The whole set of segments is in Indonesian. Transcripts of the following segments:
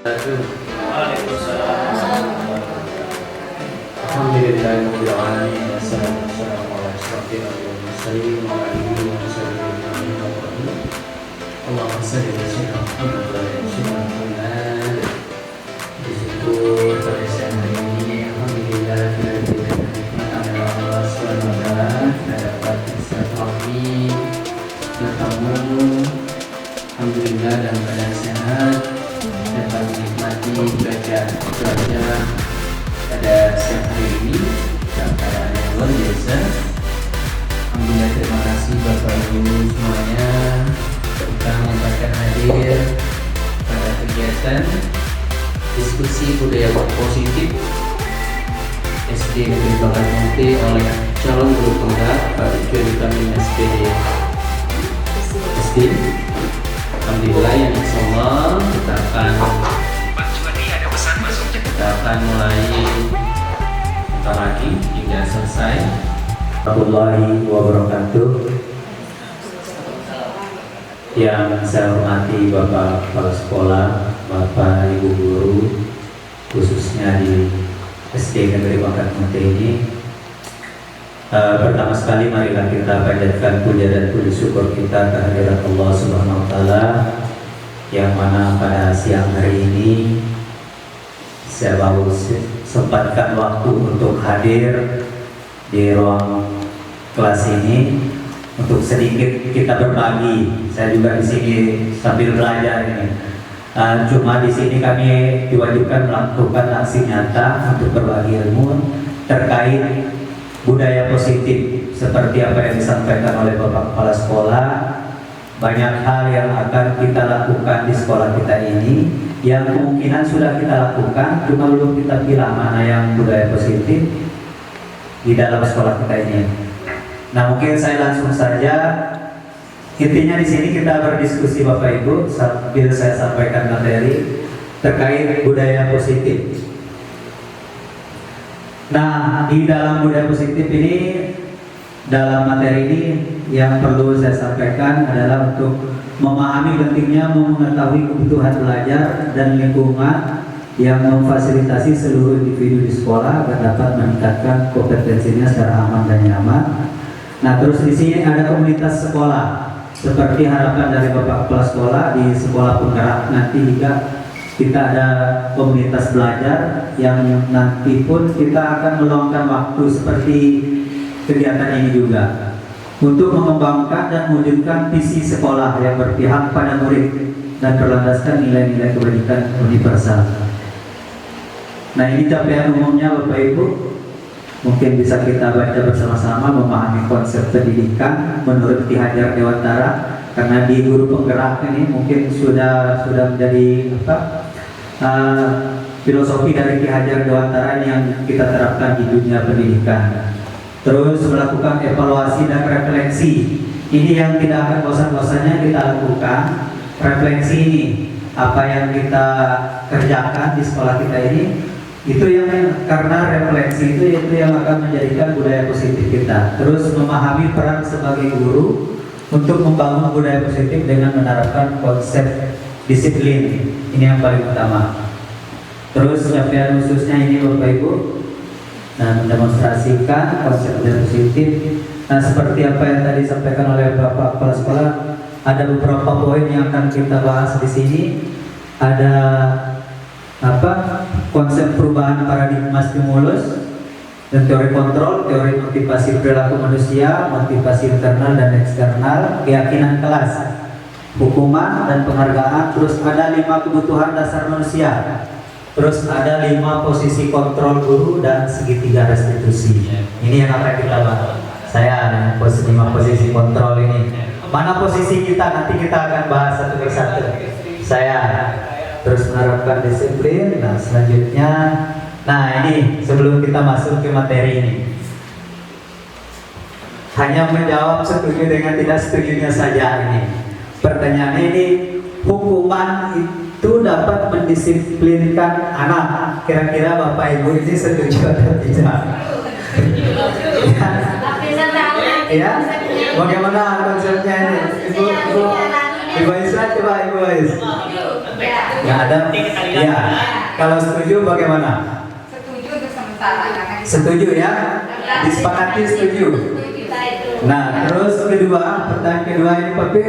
Alhamdulillahirabbil alamin wassalatu wassalamu ala asyrofil anbiya'i wal mursalin wa ala alihi wa sahbihi ajma'in. Allahumma shalli ala sayyidina Muhammad wa ala ali sayyidina Muhammad. Bersyukur pada siang hari ini, alhamdulillah kita diberikan nikmat oleh Allah Subhanahu wa taala dapat bersilaturahmi bertemu, alhamdulillah dalam keadaan sehat, dapat menikmati belajar pada siang hari ini dalam keadaan yang luar biasa. Alhamdulillah, terima kasih Bapak Ibu semuanya telah menyempatkan hadir pada kegiatan diskusi budaya positif SD Negeri Bakat Munti oleh calon guru penggerak Pak Ijuan kami SPD. Alhamdulillah, yang insyaallah kita akan mulai bentar lagi hingga selesai. Warahmatullahi wabarakatuh. Yang saya hormati Bapak Kepala Sekolah, Bapak Ibu Guru, khususnya di SD Negeri Bakat Munti ini. Pertama sekali marilah kita panjatkan puja dan puji syukur kita kehadirat Allah Subhanahu wa taala, yang mana pada siang hari ini saya baru sempatkan waktu untuk hadir di ruang kelas ini untuk sedikit kita berbagi. Saya juga di sini sambil belajar ini. Cuma di sini kami diwajibkan melakukan aksi nyata untuk berbagi ilmu terkait budaya positif seperti apa yang disampaikan oleh Bapak Kepala Sekolah. Banyak hal yang akan kita lakukan di sekolah kita ini yang kemungkinan sudah kita lakukan, cuma belum kita bilang mana yang budaya positif di dalam sekolah kita ini. Nah, mungkin saya langsung saja. Intinya di sini kita berdiskusi Bapak Ibu sambil saya sampaikan materi terkait budaya positif. Nah, di dalam budaya positif ini, dalam materi ini yang perlu saya sampaikan adalah untuk memahami pentingnya mengetahui kebutuhan belajar dan lingkungan yang memfasilitasi seluruh individu di sekolah agar dapat meningkatkan kompetensinya secara aman dan nyaman. Nah, terus di sini ada komunitas sekolah. Seperti harapan dari Bapak Kepala Sekolah, di sekolah penggerak nanti juga kita ada komunitas belajar yang nanti pun kita akan meluangkan waktu seperti kegiatan ini juga untuk mengembangkan dan mewujudkan visi sekolah yang berpihak pada murid dan berlandaskan nilai-nilai kebajikan universal. Nah, ini capaian umumnya Bapak Ibu. Mungkin bisa kita baca bersama-sama memahami konsep pendidikan menurut Ki Hajar Dewantara, karena di guru penggerak ini mungkin sudah menjadi filosofi dari Ki Hajar Dewantara ini yang kita terapkan di dunia pendidikan. Terus melakukan evaluasi dan refleksi. Ini yang tidak akan bosan-bosannya kita lakukan. Refleksi ini, apa yang kita kerjakan di sekolah kita ini, itu yang karena refleksi itu yang akan menjadikan budaya positif kita. Terus memahami peran sebagai guru untuk membangun budaya positif dengan menerapkan konsep disiplin. Ini yang paling utama. Terus capaian khususnya ini Bapak Ibu, nah, mendemonstrasikan konsep budaya positif. Nah, seperti apa yang tadi disampaikan oleh Bapak Kepala Sekolah, ada beberapa poin yang akan kita bahas di sini. Ada konsep perubahan paradigma stimulus dan teori kontrol, teori motivasi perilaku manusia, motivasi internal dan eksternal, keyakinan kelas, hukuman dan penghargaan. Terus ada 5 kebutuhan dasar manusia. Terus ada 5 posisi kontrol guru dan segitiga restitusi. Ini yang akan kita bahas. Saya 5 posisi kontrol ini. Mana posisi kita, nanti kita akan bahas satu persatu. Saya terus menerapkan disiplin. Nah, selanjutnya, nah ini sebelum kita masuk ke materi ini, hanya menjawab setuju dengan tidak setujunya saja ini. Pertanyaannya ini, hukuman itu dapat mendisiplinkan anak. Kira-kira Bapak Ibu ini setuju atau tidak? Ya, bagaimana konsepnya ini? Ibu Aisyah, coba Ibu Aisyah. Nggak ada. Ya. Kalau setuju bagaimana? Setuju untuk sementara. Setuju ya? Disepakati setuju. Nah, terus kedua, pertanyaan kedua ini Papi,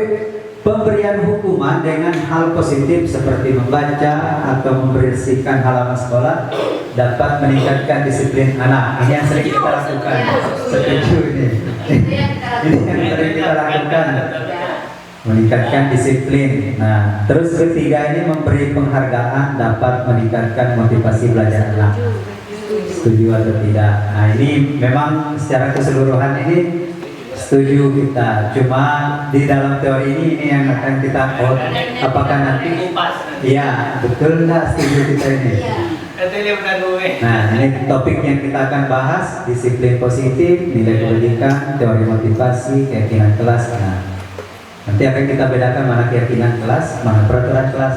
pemberian hukuman dengan hal positif seperti membaca atau membersihkan halaman sekolah dapat meningkatkan disiplin anak. Ini yang sering kita lakukan. Setuju ini. Ini yang sering kita lakukan. Meningkatkan disiplin. Nah, terus ketiga ini memberi penghargaan dapat meningkatkan motivasi belajar anak. Setuju atau tidak? Nah, ini memang secara keseluruhan ini setuju kita. Cuma di dalam teori ini yang akan kita quote. Apakah nanti? Iya, betul nggak setuju kita ini? Nah, ini topik yang kita akan bahas: disiplin positif, nilai pendidikan, teori motivasi, keyakinan kelas. Nah, nanti akan kita bedakan mana keyakinan kelas, mana peraturan kelas.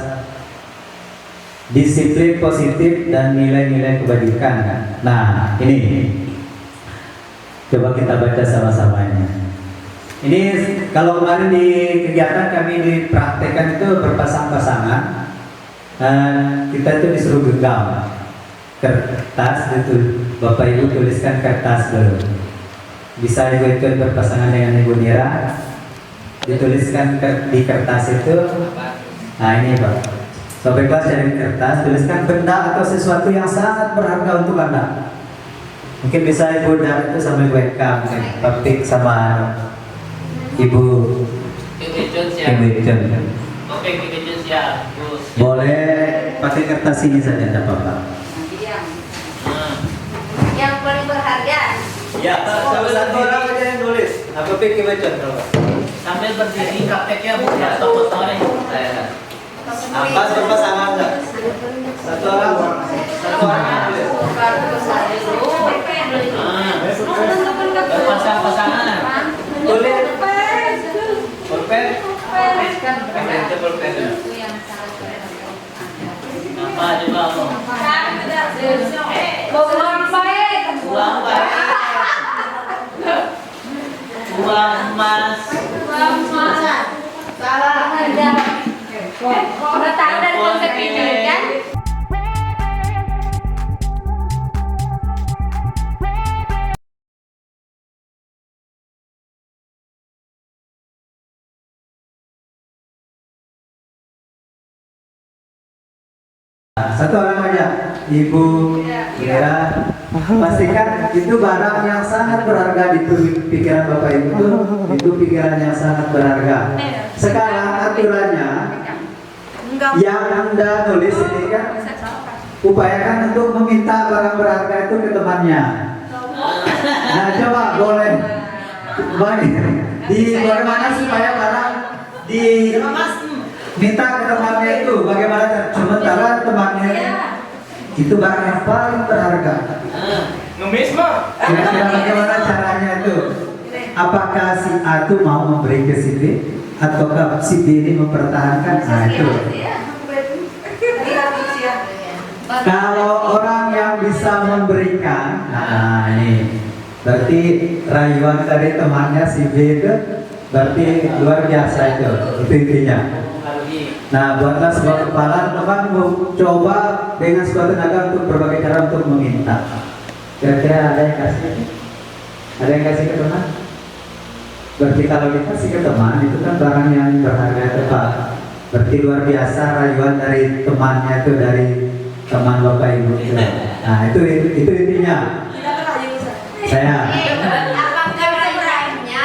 Disiplin positif dan nilai-nilai kebajikan. Nah, ini coba kita baca sama-samanya. Ini kalau kemarin di kegiatan kami dipraktekkan itu berpasang-pasangan. Kita itu disuruh genggam kertas itu, Bapak Ibu tuliskan kertas dulu. Bisa Ibu itu berpasangan dengan Ibu Nira, dituliskan di kertas itu. Nah ini Pak, Sobat kelas cari kertas, tuliskan benda atau sesuatu yang sangat berharga untuk Anda. Mungkin bisa Ibu dari itu sambil webcam, topik sama Ibu Ibu. Boleh pakai kertas ini saja, tidak apa-apa. Yang paling berharga. Ya, satu orang aja yang nulis. Apa pikir baca? Sambil berdiri prakteknya bukan topik sore. Apa berpasangan enggak? Satu orang yang nulis. Berpasang-pasangan. Tulis. Pulpen. Apa juga mau? Uang baik. Uang baik. Uang emas. Salah ada. Udah tahu dari konsep ini kan? Satu orang aja, Ibu Mira. Pastikan itu barang yang sangat berharga di pikiran Bapak Ibu. Itu pikiran yang sangat berharga. Sekarang aturannya yang Anda tulis ini kan, upayakan untuk meminta barang berharga itu ke temannya. Nah coba boleh di bagaimana supaya barang minta ke temannya itu bagaimana? Sementara temannya itu barang yang paling berharga. Numis mah. Kira-kira bagaimana caranya itu? Apakah si A itu mau memberi ke si B, ataukah si B ini mempertahankan? Nah itu. Kalau orang yang bisa memberikan, nah ini berarti rayuan dari temannya si B itu berarti luar biasa itu intinya. Nah, buatlah sebuah kepala, teman coba dengan sebuah tenaga untuk berbagai cara untuk meminta. Kira-kira ada yang kasih? Ada yang kasih ke teman? Berarti kalau dikasih ke teman itu kan barang yang berharga tepat. Berarti luar biasa rayuan dari temannya itu, dari teman Bapak Ibu itu. Nah, itu intinya. Saya.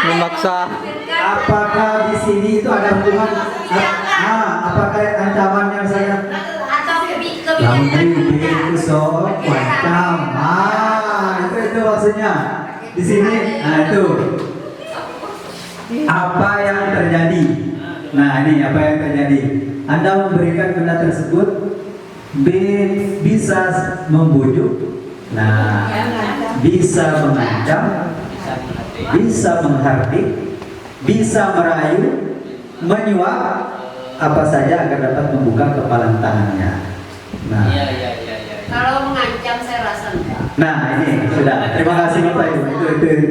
Memaksa. Apakah di sini itu ada hubungan? Apakah ancaman yang saya? Yang itu soal macam. Itu maksudnya. Di sini, nah itu. Apa yang terjadi? Nah ini apa yang terjadi? Anda memberikan benda tersebut, B bisa membujuk, nah bisa mengancam, bisa menghardik, bisa merayu, menyuap, apa saja agar dapat membuka kepalan tangannya. Nah, Kalau mengancam saya rasa enggak. nah ini sudah. Terima kasih Bapak Ibu.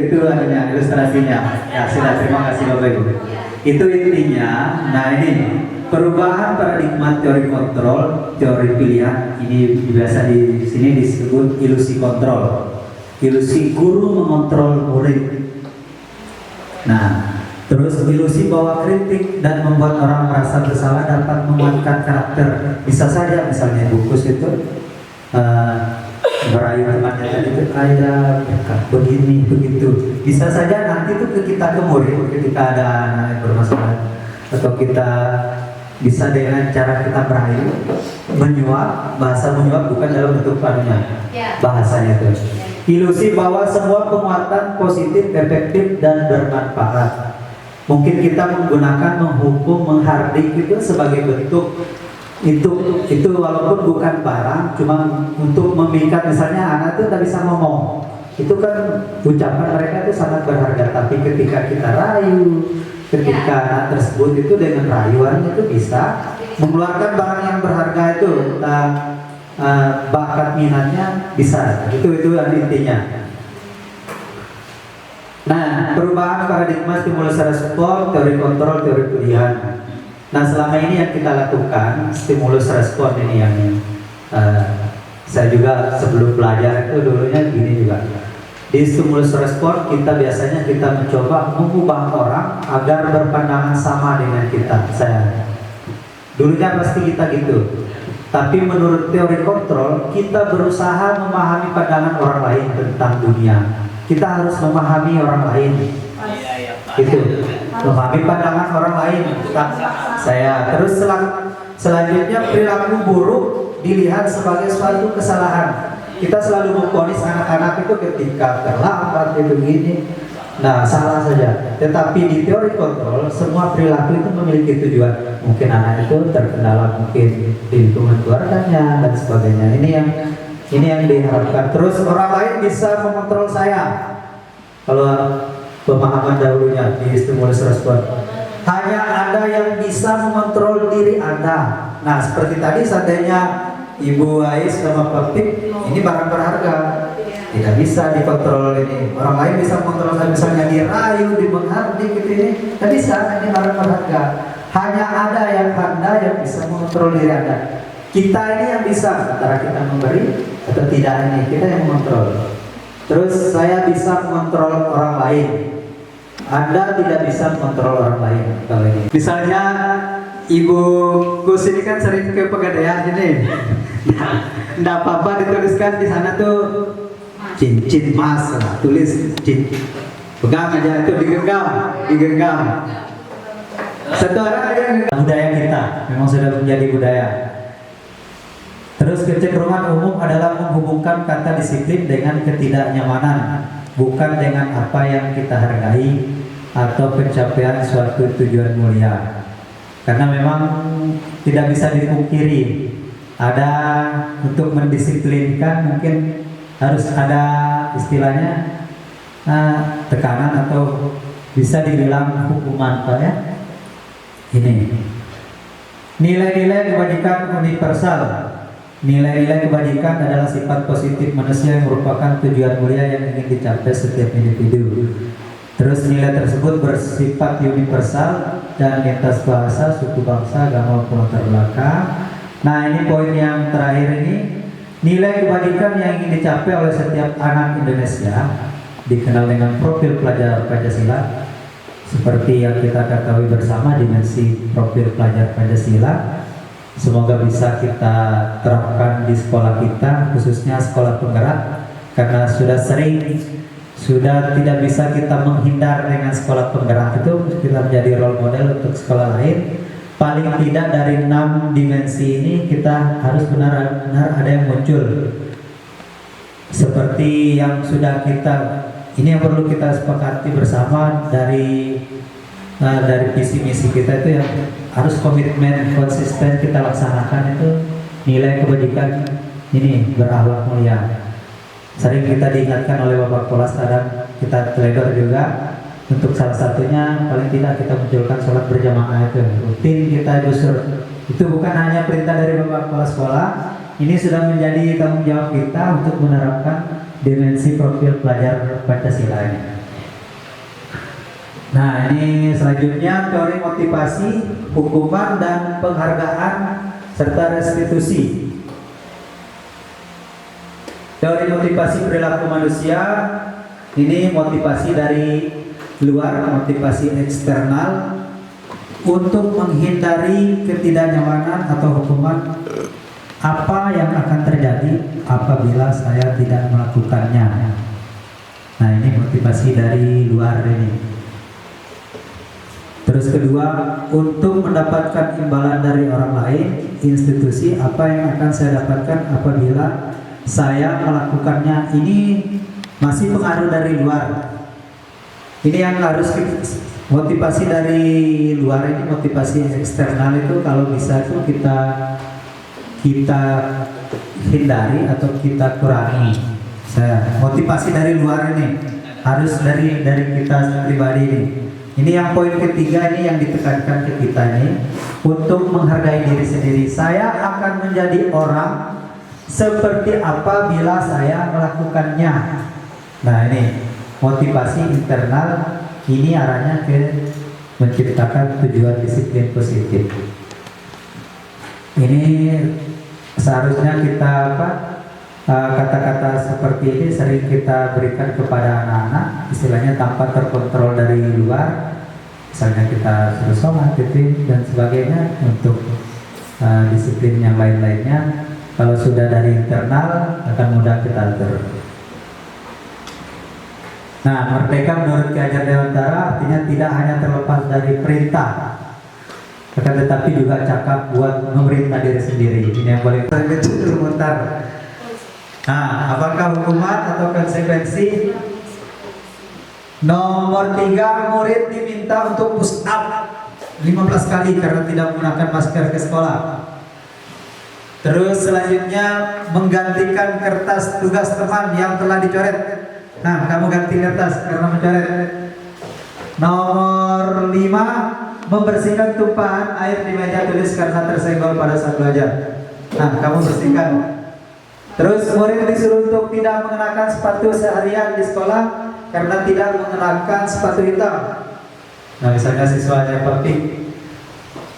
Itu adanya ilustrasinya. Ya sudah. Terima kasih Bapak Ibu. Itu intinya. Nah ini perubahan paradigma teori kontrol, teori pilihan ini biasa di sini disebut ilusi kontrol. Ilusi guru mengontrol murid. Nah, terus ilusi bahwa kritik dan membuat orang merasa bersalah dapat menguatkan karakter. Bisa saja misalnya Bukus itu merayu temannya tadi itu ayah begini begitu. Bisa saja nanti itu kita ke murid ketika ada anak yang bermasalah, atau kita bisa dengan cara kita merayu, menyuap. Bahasa menyuap bukan dalam bentuk padunya, bahasanya itu ilusi bahwa semua penguatan positif, efektif dan bermanfaat. Mungkin kita menggunakan menghukum, menghardik itu sebagai bentuk itu walaupun bukan barang, cuma untuk memikat. Misalnya anak itu tak bisa ngomong, itu kan ucapan mereka itu sangat berharga. Tapi ketika kita rayu, ketika anak tersebut itu dengan rayuan itu bisa mengeluarkan barang yang berharga itu, entah bakat minatnya bisa. Itu intinya. Nah, perubahan paradigma stimulus respon, teori kontrol, teori pilihan. Nah, selama ini yang kita lakukan stimulus respon ini yang saya juga sebelum belajar itu dulunya gini juga. Di stimulus respon kita biasanya mencoba mengubah orang agar berpandangan sama dengan kita. Dulunya pasti kita gitu. Tapi menurut teori kontrol, kita berusaha memahami pandangan orang lain tentang dunia. Kita harus memahami orang lain. Itu memahami pandangan orang lain tentang saya. Terus selanjutnya perilaku buruk dilihat sebagai suatu kesalahan. Kita selalu memvonis anak-anak itu ketika terlambat itu begini, nah salah saja. Tetapi di teori kontrol semua perilaku itu memiliki tujuan. Mungkin anak itu terkendala mungkin di lingkungan keluarganya dan sebagainya. Ini yang diharapkan. Terus orang lain bisa mengontrol saya. Kalau pemahaman dahulunya di stimulus respon, hanya Anda yang bisa mengontrol diri Anda. Nah, seperti tadi seandainya Ibu Ais sama Pak Pip, ini barang berharga, tidak bisa dikontrol ini. Orang lain bisa mengontrol saya, misalnya dirayu, dimenghardik gitu ini, tidak bisa, ini barang berharga. Hanya Anda yang bisa mengontrol diri Anda. Kita ini yang bisa, antara kita memberi atau tidak, ini kita yang mengontrol. Terus saya bisa mengontrol orang lain. Anda tidak bisa mengontrol orang lain kalau ini. Misalnya Ibu Gus ini kan sering ke Pegadaian ini. Nggak apa-apa dituliskan di sana tuh cincin emas, tulis cincin. Pegang aja itu digenggam. Satu orang aja budaya kita memang sudah menjadi budaya. Terus kecenderungan umum adalah menghubungkan kata disiplin dengan ketidaknyamanan, bukan dengan apa yang kita hargai atau pencapaian suatu tujuan mulia. Karena memang tidak bisa dipungkiri, ada untuk mendisiplinkan mungkin harus ada istilahnya tekanan atau bisa dibilang hukuman, Pak ya. Ini nilai-nilai kebajikan universal. Nilai-nilai kebajikan adalah sifat positif manusia yang merupakan tujuan mulia yang ingin dicapai setiap individu. Terus nilai tersebut bersifat universal dan lintas bahasa, suku, bangsa, agama, maupun latar belakang. Nah, ini poin yang terakhir ini. Nilai kebajikan yang ingin dicapai oleh setiap anak Indonesia dikenal dengan profil pelajar Pancasila. Seperti yang kita ketahui bersama, dimensi profil pelajar Pancasila semoga bisa kita terapkan di sekolah kita, khususnya sekolah penggerak, karena sudah tidak bisa kita menghindar dengan sekolah penggerak itu. Kita menjadi role model untuk sekolah lain. Paling tidak dari 6 dimensi ini kita harus benar-benar ada yang muncul. Seperti yang sudah ini yang perlu kita sepakati bersama dari visi misi kita itu, yang harus komitmen konsisten kita laksanakan itu nilai kebajikan ini, berakhlak mulia. Sering kita diingatkan oleh Bapak Polas, kadang kita teledor juga. Untuk salah satunya paling tidak kita munculkan sholat berjamaah itu rutin kita busur. Itu bukan hanya perintah dari Bapak Kepala Sekolah, ini sudah menjadi tanggung jawab kita untuk menerapkan dimensi profil pelajar Pancasila ini. Nah, ini selanjutnya teori motivasi. hukuman dan penghargaan serta restitusi. Teori motivasi perilaku manusia ini motivasi dari luar, motivasi eksternal untuk menghindari ketidaknyamanan atau hukuman apa yang akan terjadi apabila saya tidak melakukannya. Nah, ini motivasi dari luar ini. Terus kedua, untuk mendapatkan imbalan dari orang lain, institusi, apa yang akan saya dapatkan apabila saya melakukannya. Ini masih pengaruh dari luar. Ini yang harus motivasi dari luar ini, motivasi eksternal itu kalau bisa itu kita hindari atau kita kurangi. Motivasi dari luar ini harus dari kita pribadi ini. Ini yang poin ketiga ini yang ditekankan ke kita ini, untuk menghargai diri sendiri. Saya akan menjadi orang seperti apa bila saya melakukannya. Nah, ini motivasi internal, ini arahnya ke menciptakan tujuan disiplin positif. Ini seharusnya kita kata-kata seperti ini sering kita berikan kepada anak-anak, istilahnya tanpa terkontrol dari luar. Misalnya kita suruh sholat, dan sebagainya untuk disiplin yang lain-lainnya. Kalau sudah dari internal akan mudah kita atur. Nah, merdeka menurut Ki Hajar Dewantara artinya tidak hanya terlepas dari perintah, akan tetapi juga cakap buat memerintah diri sendiri. Ini yang boleh kecil mutar. Nah, apakah hukuman atau konsekuensi? Nomor 3, murid diminta untuk push up 15 kali karena tidak menggunakan masker ke sekolah. Terus selanjutnya menggantikan kertas tugas teman yang telah dicoret. Nah, kamu ganti kertas karena mencoret. Nomor 5, membersihkan tumpahan air di meja tulis karena tersenggol pada saat belajar. Nah, kamu bersihkan. Terus murid disuruh untuk tidak mengenakan sepatu seharian di sekolah karena tidak mengenakan sepatu hitam. Nah, misalnya siswanya pink,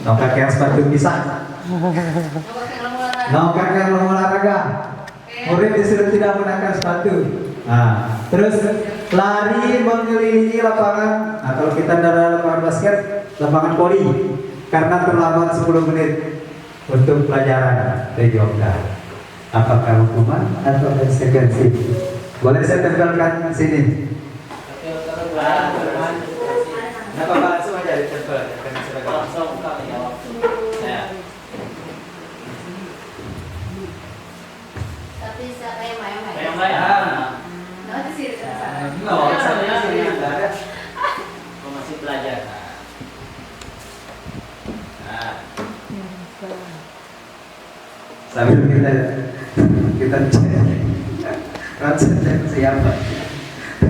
kakean sepatu pisang. Kakean mau olahraga. Murid disuruh tidak mengenakan sepatu. Nah, terus lari mengelilingi lapangan. Nah, kalau kita dari lapangan basket, lapangan voli, karena terlambat 10 menit untuk pelajaran dijawabkan. Apakah hukuman atau konsekuensi? Boleh saya tempelkan sini. Kenapa langsung aja ditempel? Langsung kali ya waktu. Ya. Tapi siapa yang main? Yang lain. Nah, di sini sana. Aku masih belajar. Nah. Sambil kita cek konsekuensi apa?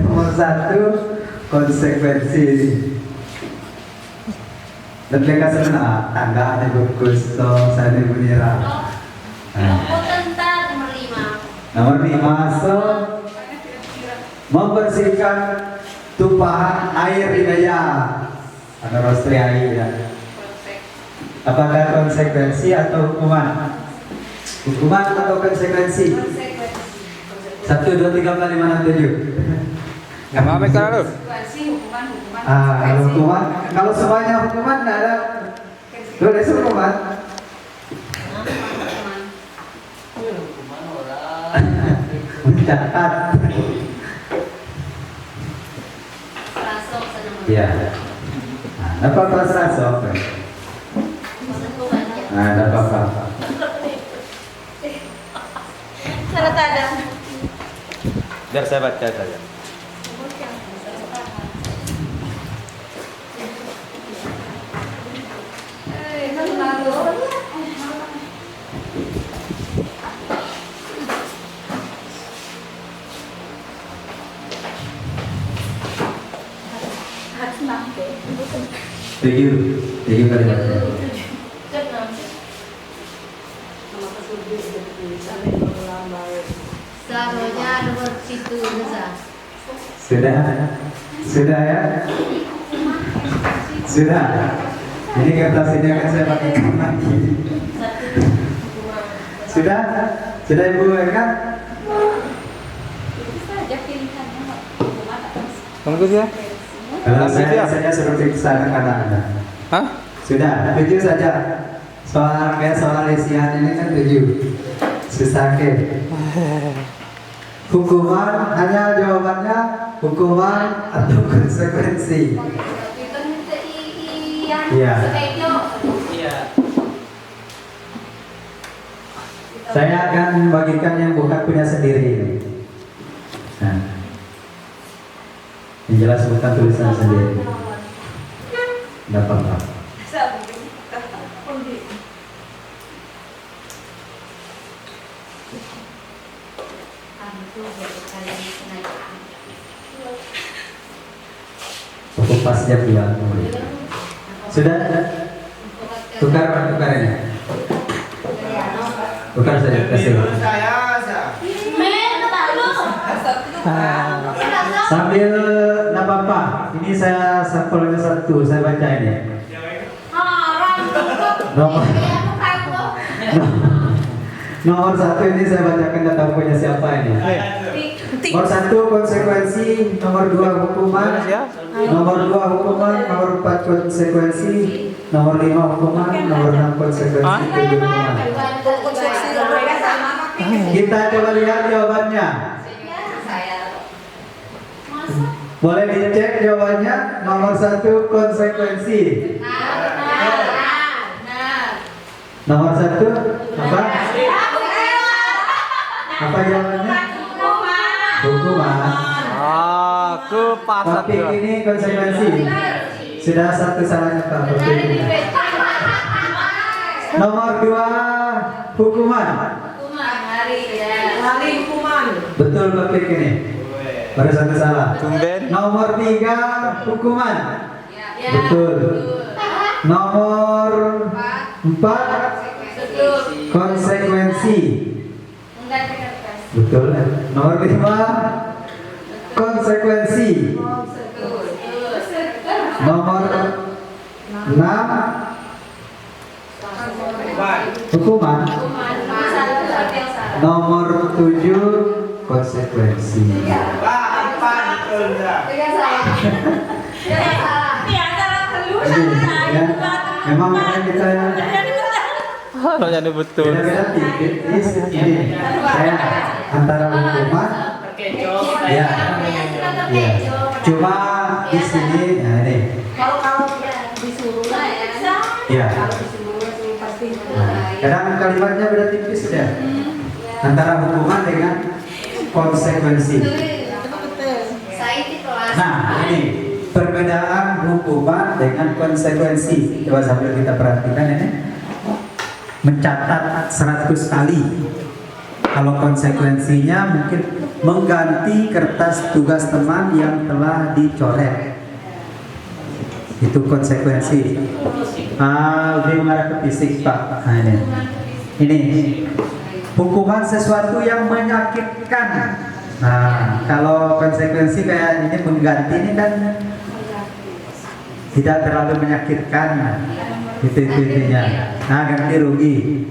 Nomor 1, konsekuensi. Dan mereka senang tangga ada bagus, so saya menira. Tentang nomor 5. Nomor 5, so membersihkan tumpahan air di meja atau rostri air ya. Apakah konsekuensi atau hukuman? Hukuman atau konsekuensi? 1, 2, 3, 4, 5, 6, 7. Apa kan lu? Kalau hukuman, kalau semuanya hukuman tidak ada. Tulis hukuman. Mencatat. Ya. Nah, dapat kelas rasok. Nah, dapat apa? Syarat ada. Biar saya baca saja. Tujuh kalimatnya. Seharusnya nomor situ Sudah ya? Sudah. Ini kertas ini akan saya pakai lagi. Sudah? Sudah Ibu Eka? Itu saja pilihannya, Pak. Hukuman atau Bagus ya? Kalau Iya. saya suruh periksa karena Anda. Hah? Sudah, 7 saja. Soal isian ini kan 7. Susah ke? Hukuman, hanya jawabannya hukuman atau konsekuensi. Iya. Iya. Saya akan bagikan yang bukan punya sendiri. Nah, yang jelas bukan tulisan sendiri. Tidak apa-apa. Cukup pas jam 2. Sudah? Tukar ini. Tukar saja kasih. Sambil nggak apa-apa. Ini saya sampelnya satu, saya baca ini. Nomor 1 ini saya bacakan, nggak tahu punya siapa ini. Nomor 1 konsekuensi, nomor 2 hukuman, nomor 2 hukuman, nomor 4 konsekuensi, nomor 5 hukuman, nomor 6 konsekuensi, 7 hukuman. Kita coba lihat jawabannya. Boleh dicek jawabannya. Nomor 1 konsekuensi. Nomor 1 apa? Apa jawabannya? Hukuman. Aku pas Tapi ini konsekuensi. Sudah satu salahnya Pak. Nomor 2 hukuman. Betul Pak Pik ini. Baru satu salah. tumben. Nomor 3 hukuman. Betul. Nomor 4 konsekuensi. Betul. Nomor 5 konsekuensi. Nomor 6 hukuman. Nomor 7 konsekuensi. Ya, memang kita Rasanya betul. beda-beda tipis. Ini saya antara hukuman, Terkecoh. ya, ya. Cuma di sini, nah ini, Kalau disuruh ya. Kadang kalimatnya beda tipis ya. Antara hukuman dengan konsekuensi. Nah, ini perbedaan hukuman dengan konsekuensi. Coba sambil kita perhatikan ini. Mencatat 100 kali. Kalau konsekuensinya mungkin mengganti kertas tugas teman yang telah dicoret. Itu konsekuensi. Lebih mengarah ke fisik Pak. Nah, ini hukuman sesuatu yang menyakitkan. Nah, kalau konsekuensi kayak ini mengganti ini kan tidak terlalu menyakitkan. Itu intinya. Nah, ganti rugi.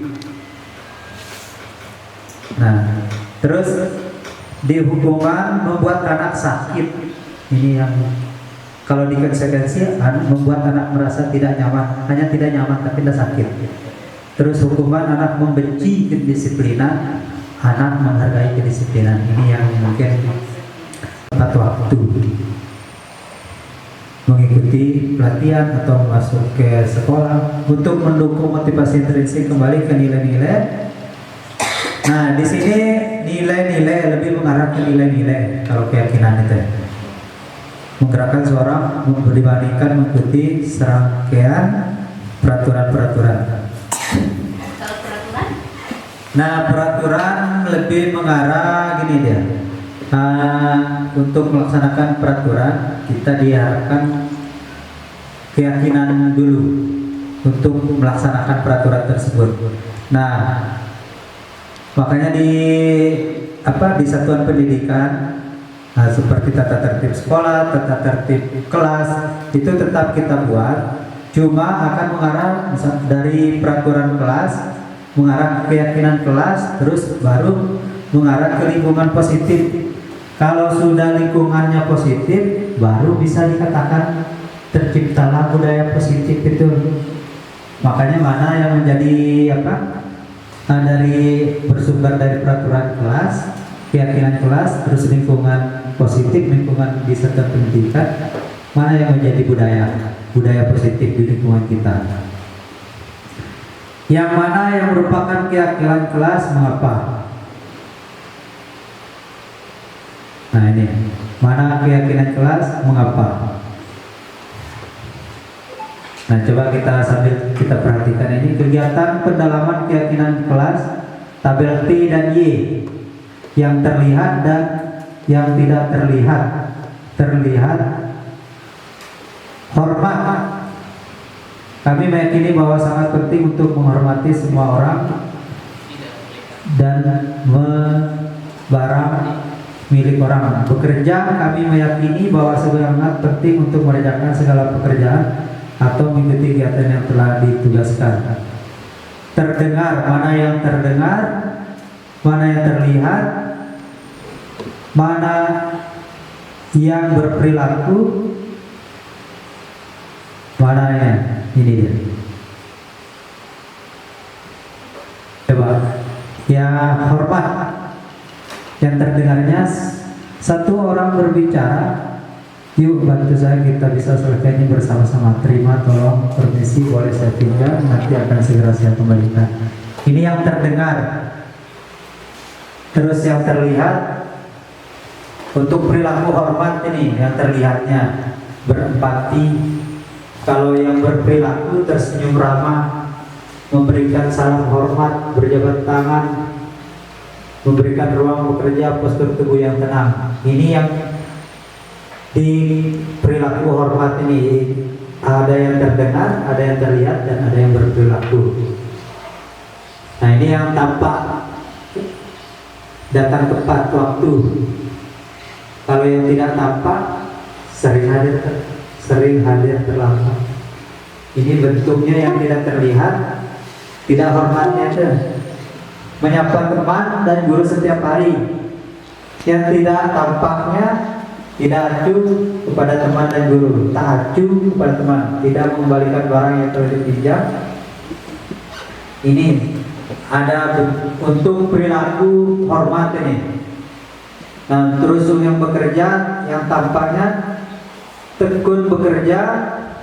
Nah, terus di hukuman membuat anak sakit. Ini yang kalau di konsekuensi membuat anak merasa tidak nyaman, hanya tidak nyaman tapi tidak sakit. Terus hukuman anak membenci kedisiplinan, anak menghargai kedisiplinan. Ini yang mungkin tepat waktu mengikuti pelatihan atau masuk ke sekolah untuk mendukung motivasi intrinsik kembali ke nilai-nilai. Nah, di sini nilai-nilai lebih mengarah ke nilai-nilai kalau keyakinan itu. Menggerakkan seorang dibandingkan mengikuti serangkaian peraturan-peraturan. Nah, peraturan lebih mengarah gini dia. Untuk melaksanakan peraturan kita diharapkan keyakinan dulu untuk melaksanakan peraturan tersebut. Nah, makanya di satuan pendidikan seperti tata tertib sekolah, tata tertib kelas itu tetap kita buat. cuma akan mengarah dari peraturan kelas, mengarah ke keyakinan kelas, terus baru mengarah ke lingkungan positif. Kalau sudah lingkungannya positif, baru bisa dikatakan terciptalah budaya positif itu. Makanya mana yang menjadi dari bersumber dari peraturan kelas, keyakinan kelas, terus lingkungan positif, lingkungan di sektor pendidikan, mana yang menjadi budaya positif di lingkungan kita. Yang mana yang merupakan keyakinan kelas, mengapa? Nah ini, mana keyakinan kelas, mengapa? Nah coba kita sambil kita perhatikan ini kegiatan pendalaman keyakinan kelas, tabel T dan Y, yang terlihat dan yang tidak terlihat. Terlihat hormat. Kami meyakini bahwa sangat penting untuk menghormati semua orang dan barang milik orang. Bekerja, kami meyakini bahwa sangat penting untuk mengerjakan segala pekerjaan atau mengikuti kegiatan yang telah ditugaskan. Terdengar, mana yang terdengar, mana yang terlihat, mana yang berperilaku, mana ini dia. Coba, ya hormat. Yang terdengarnya satu orang berbicara. Yuk bantu saya, kita bisa selesai ini bersama-sama. Terima, tolong, permisi, boleh saya tinggal, nanti akan segera saya kembalikan. Ini yang terdengar. Terus yang terlihat, untuk perilaku hormat ini yang terlihatnya berempati. Kalau yang berperilaku tersenyum ramah, memberikan salam hormat, berjabat tangan, memberikan ruang bekerja, postur tubuh yang tenang. Ini yang di perilaku hormat ini ada yang terdengar, ada yang terlihat, dan ada yang berperilaku. Nah ini yang tampak datang tepat waktu. Kalau yang tidak tampak sering hadir terlambat. Ini bentuknya yang tidak terlihat, tidak hormatnya ada. Menyapa teman dan guru setiap hari. Yang tidak tampaknya tidak acuh kepada teman dan guru, tak acuh kepada teman, tidak mengembalikan barang yang telah dipinjam. Ini ada untuk perilaku hormat ini. Nah, terus yang bekerja, yang tampaknya tekun bekerja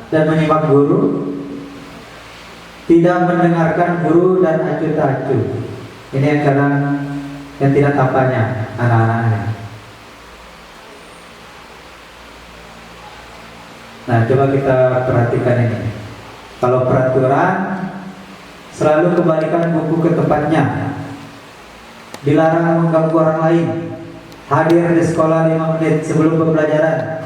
dan menyimak guru, tidak mendengarkan guru dan acuh tak acuh. Ini yang kadang yang tidak tampaknya anak-anaknya. Nah, coba kita perhatikan ini. Kalau peraturan, selalu kembalikan buku ke tempatnya. Dilarang mengganggu orang lain. Hadir di sekolah 5 menit sebelum pembelajaran.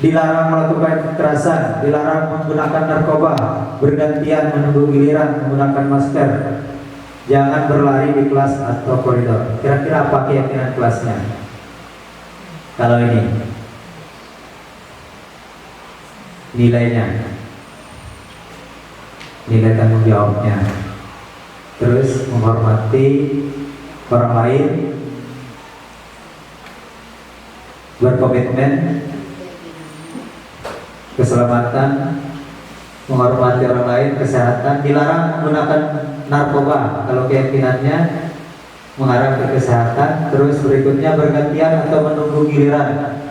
Dilarang melakukan kekerasan. Dilarang menggunakan narkoba. Bergantian menunggu giliran menggunakan masker. Jangan berlari di kelas atau koridor. Kira-kira apa keyakinan kelasnya? Kalau ini nilainya, nilai tanggung jawabnya, terus menghormati orang lain, berkomitmen, keselamatan, menghormati orang lain, kesehatan. Dilarang menggunakan narkoba kalau keyakinannya mengarah ke kesehatan. Terus berikutnya bergantian atau menunggu giliran.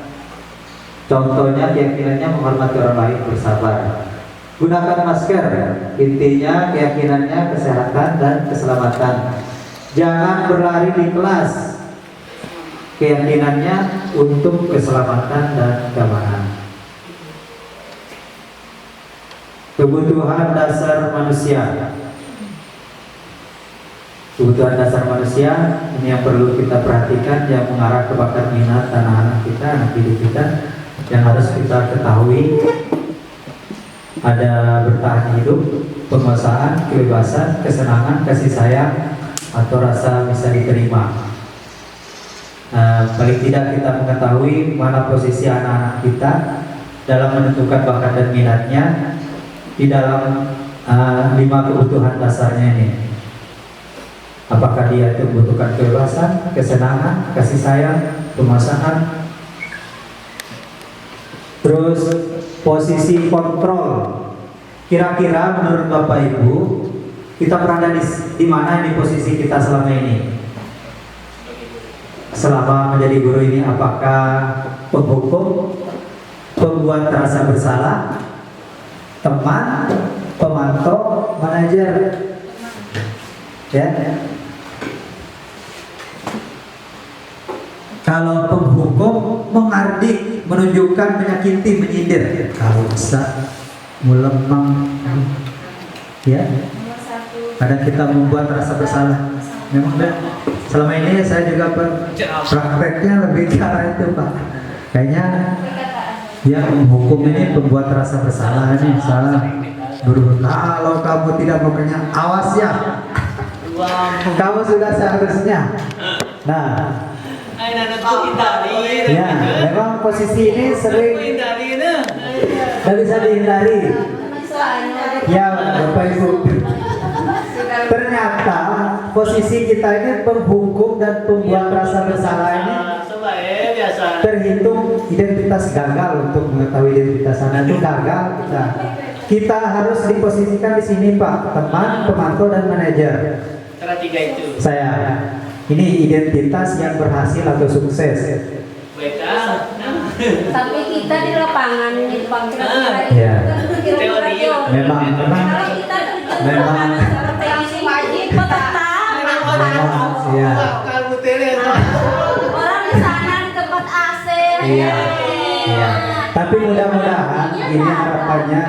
Contohnya keyakinannya menghormati orang lain, bersabar. Gunakan masker, intinya keyakinannya kesehatan dan keselamatan. Jangan berlari di kelas, keyakinannya untuk keselamatan dan keamanan. Kebutuhan dasar manusia. Kebutuhan dasar manusia ini yang perlu kita perhatikan, yang mengarah ke bakat minat anak-anak kita, anak didik kita. Yang harus kita ketahui ada bertahan hidup, penguasaan, kebebasan, kesenangan, kasih sayang, atau rasa bisa diterima. Paling tidak kita mengetahui mana posisi anak-anak kita dalam menentukan bakat dan minatnya, di dalam 5 kebutuhan dasarnya ini. Apakah dia itu membutuhkan kebebasan, kesenangan, kasih sayang, kemaslahatan, terus posisi kontrol. Kira-kira menurut Bapak Ibu, kita berada di mana di posisi kita selama ini? Selama menjadi guru ini, apakah penghukum, pembuat rasa bersalah, teman, pemantau, manajer? Ya. Kalau penghukum mengardik, menunjukkan, menyakiti, menyindir, kalau bisa melemang, ya. Kadang kita membuat rasa bersalah. Memang selama ini saya juga prakteknya lebih cara itu, Pak. Kayaknya ya menghukum ini pembuat rasa bersalah ini salah. Kalau kamu tidak makanya awas ya. Kamu sudah seharusnya. Nah, ya, memang posisi ini sering tidak bisa dihindari. Ya, Bapak Ibu. Ternyata posisi kita ini penghukum dan pembuat rasa bersalah ini terhitung identitas gagal. Untuk mengetahui identitas Anda itu gagal kita. Kita harus diposisikan di sini, Pak, teman, pemantau, dan manajer. Saya ini identitas yang berhasil atau sukses. Tapi kita di lapangan ini Pak, kira-kira Ya. kira-kira Memang kalau kita memang wajib tetap ya. orang di sana di tempat AC. Iya. Iya. Tapi mudah-mudahan ini harapannya,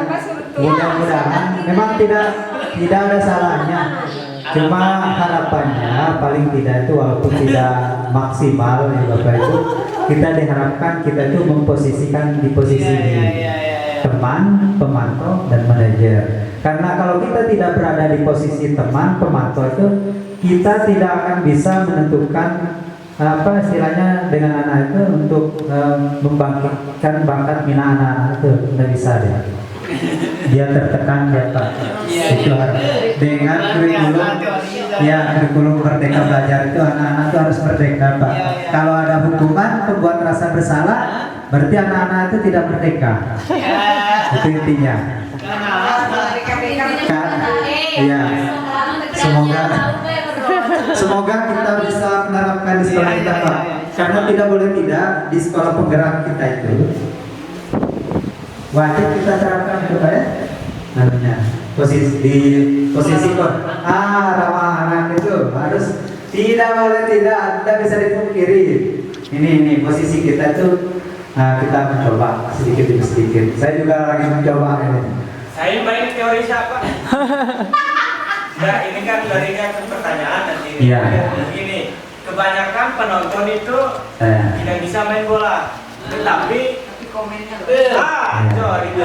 mudah-mudahan memang tidak ada salahnya. Cuma harapannya paling tidak itu walaupun tidak maksimal ya Bapak Ibu, kita diharapkan kita itu memposisikan di posisi ini teman, pemantau, dan manajer. Karena kalau kita tidak berada di posisi teman, pemantau itu kita tidak akan bisa menentukan apa istilahnya dengan anak itu untuk membangkitkan bakat minat anak-anak itu tidak bisa dia tertekan itu dengan kurikulum kurikulum merdeka belajar itu anak-anak itu harus merdeka Pak. Kalau ada hukuman pembuat rasa bersalah berarti anak-anak itu tidak merdeka. Itu intinya. Iya. Semoga kita bisa menerapkan di sekolah kita Pak. Karena tidak boleh tidak di sekolah penggerak kita itu wajib kita terapkan itu Pak ya. Namanya posisi ramah anak itu harus tidak boleh tidak bisa dipungkiri. Ini posisi kita itu kita mencoba sedikit demi sedikit. Saya juga lagi mencoba ini. Saya main teori siapa? Nah, ini kan dari pertanyaan nanti. Iya. Begini, kebanyakan penonton itu tidak bisa main bola, tetapi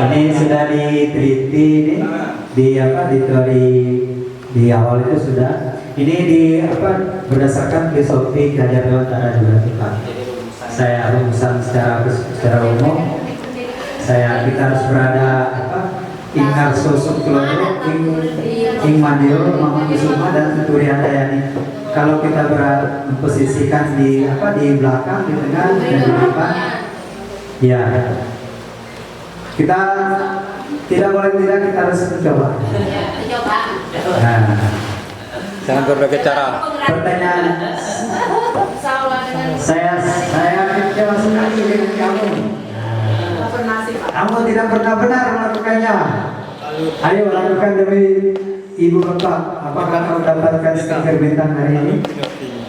ini sudah diteliti di teori di awal itu sudah. Ini berdasarkan filosofi Hajar Dewantara juga kita. Saya rumusan secara umum. Kita harus berada Ingar sosok keluarga ing mandiro mama kusuma dan tuturi handayani. Kalau kita memposisikan di belakang, di tengah, dan di depan, ya kita tidak boleh tidak kita harus mencoba. Nah, Jangan berbagai cara. pertanyaan saya kecewa sekali dengan kamu. Kamu tidak pernah benar melakukannya. Ayo lakukan demi ibu bapak. Apakah kamu dapatkan stiker bintang hari ini?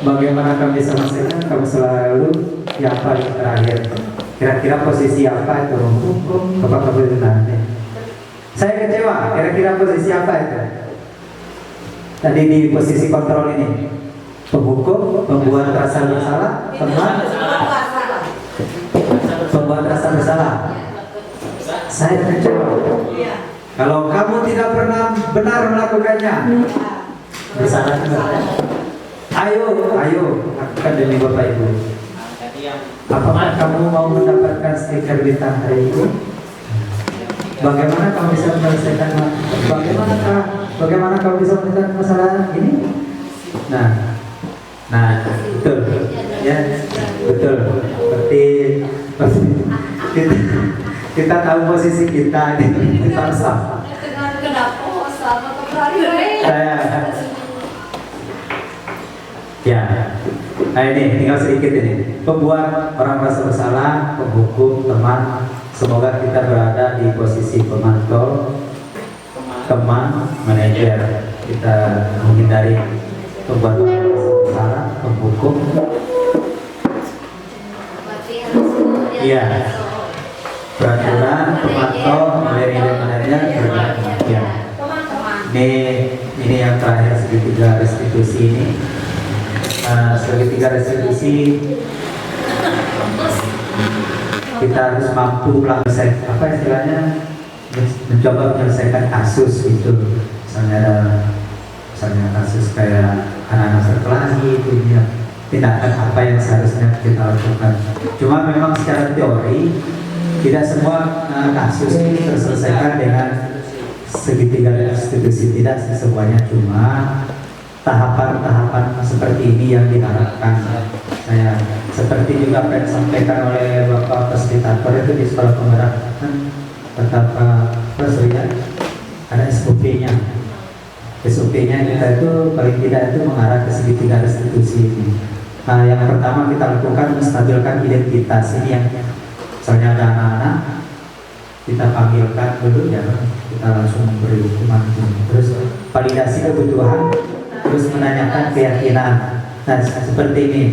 Bagaimana kamu bisa memastikan kamu selalu yang paling terakhir? Kira-kira posisi apa itu? Hukum apakah benar? Saya kecewa. Kira-kira posisi apa itu? Tadi di posisi kontrol ini, penghukum, pembuat rasa bersalah, teman, pembuat rasa bersalah. Saya kecewa. Kalau kamu tidak pernah benar melakukannya, bersalah juga. Ayo, lakukan demi Bapak Ibu. Apakah kamu mau mendapatkan stiker bintang hari ini? bagaimana kamu bisa menyelesaikan bagaimana kamu bisa menyelesaikan masalah ini? Nah, betul, ya, betul. Seperti kita tahu posisi kita harus apa? Ya, nah ini tinggal sedikit ini. Pembuat orang merasa bersalah, penghukum, teman. Semoga kita berada di posisi pemantau, teman, manajer. Kita menghindari pembuat orang merasa bersalah, penghukum. Iya. Peraturan, pemantau, manajer. Ya. Ini yang terakhir segitiga restitusi ini. Segitiga restitusi kita harus mampu menyelesaikan apa istilahnya, mencoba menyelesaikan kasus itu. Misalnya kasus kayak anak-anak berkelahi itu ya, tindakan apa yang seharusnya kita lakukan. Cuma memang secara teori tidak semua kasus ini terselesaikan dengan segitiga restitusi, tidak semuanya, cuma tahapan-tahapan seperti ini yang diharapkan. Saya seperti juga apa yang disampaikan oleh Bapak Fasilitator itu di sekolah penggerak betapa ya, ada SOP-nya. SOP-nya kita itu paling tidak itu mengarah ke segitiga restitusi ini. Nah, yang pertama kita lakukan menstabilkan identitas ini, yang misalnya ada anak-anak kita panggilkan dulu ya, kita langsung memberi hukuman, terus validasi kebutuhan, terus menanyakan keyakinan. Nah, seperti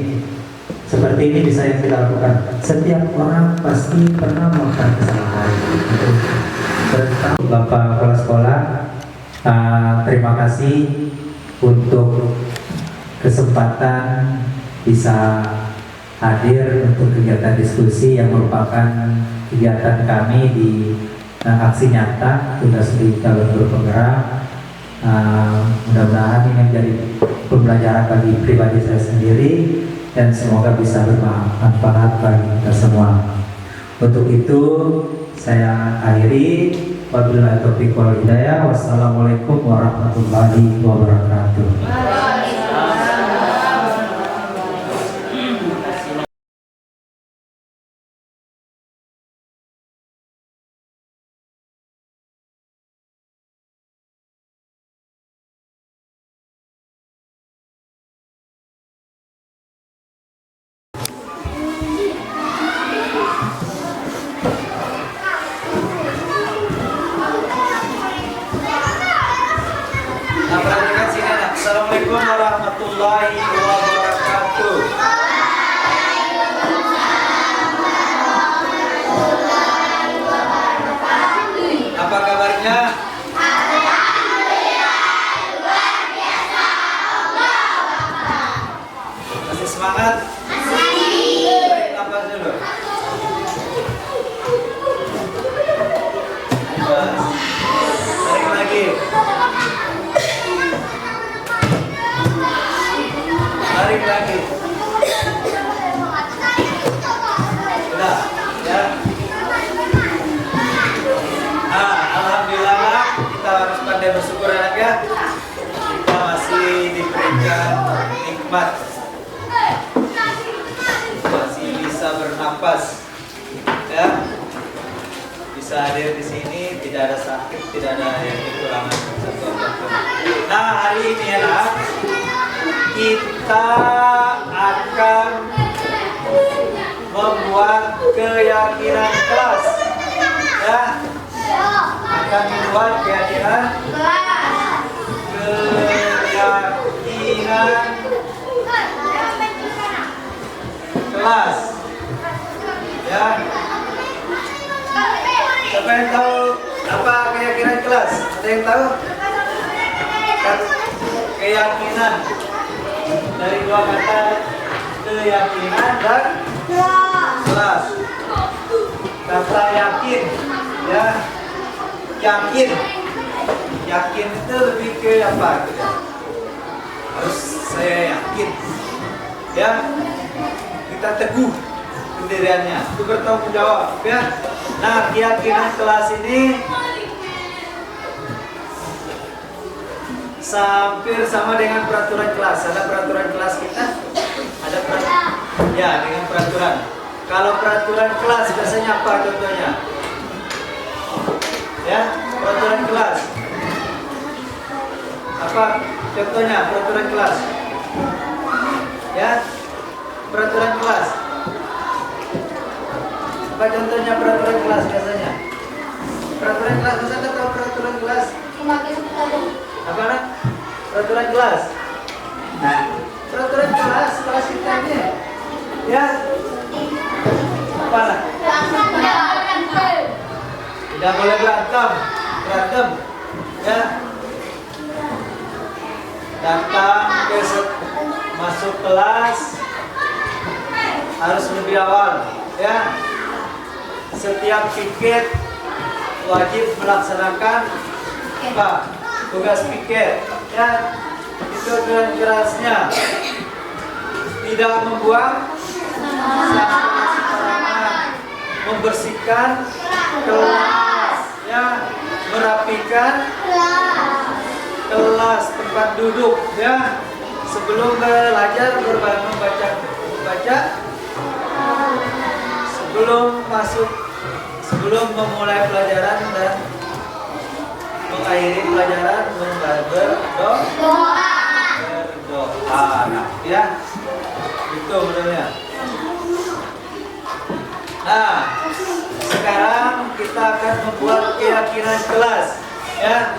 ini bisa yang kita lakukan. Setiap orang pasti pernah melakukan kesalahan. Bapak Kepala Sekolah, terima kasih untuk kesempatan bisa hadir untuk kegiatan diskusi yang merupakan kegiatan kami di aksi nyata tugas di calon guru penggerak. Mudah-mudahan ini menjadi pembelajaran bagi pribadi saya sendiri dan semoga bisa bermanfaat bagi kita semua. Untuk itu saya akhiri. Wabillahi taufiq wal hidayah. Wassalamualaikum warahmatullahi wabarakatuh. Assalamualaikum warahmatullahi wabarakatuh. Apa kabarnya? Masih semangat? Tarik nafas dulu. Tarik lagi. Tarik lagi. Sudah, ya. Alhamdulillah kita harus pandai bersyukur anak ya. Kita masih diberikan nikmat, masih bisa bernapas, ya. Bisa hadir di sini, tidak ada sakit, tidak ada yang kekurangan satu apapun. Nah, hari ini ya, kita akan membuat keyakinan kelas, ya, akan membuat keyakinan kelas, ya. Siapa yang tahu apa keyakinan kelas? Ada yang tahu? Keyakinan dari dua kata, keyakinan dan kelas. Kata yakin, ya, yakin itu lebih ke apa? Harus saya yakin, ya, kita teguh pendiriannya, itu bertanggung jawab, ya. Nah, keyakinan kelas ini hampir sama dengan peraturan kelas. Ada peraturan kelas kita? Ada peraturan? Ya, dengan peraturan. Kalau peraturan kelas biasanya apa contohnya? Ya, peraturan kelas. Apa contohnya peraturan kelas? Ya, peraturan kelas. Apa contohnya peraturan kelas biasanya? Peraturan kelas, masa Anda tahu peraturan kelas? Apa nak? Peraturan kelas. Nah, peraturan kelas kita ini. Ya. Apa nak? Tidak boleh berantem. Ya. Datang masuk kelas harus lebih awal. Ya. Setiap piket wajib melaksanakan apa? Tugas piket. Ya. Itu dengan kerasnya. Tidak membuang sampah sembarangan, membersihkan kelas, ya, merapikan kelas tempat duduk, ya. Sebelum belajar berbangun baca, sebelum memulai pelajaran dan mengakhiri pelajaran berdoa. Nah, ya. Itu benernya. Nah, sekarang kita akan membuat keyakinan kelas, ya.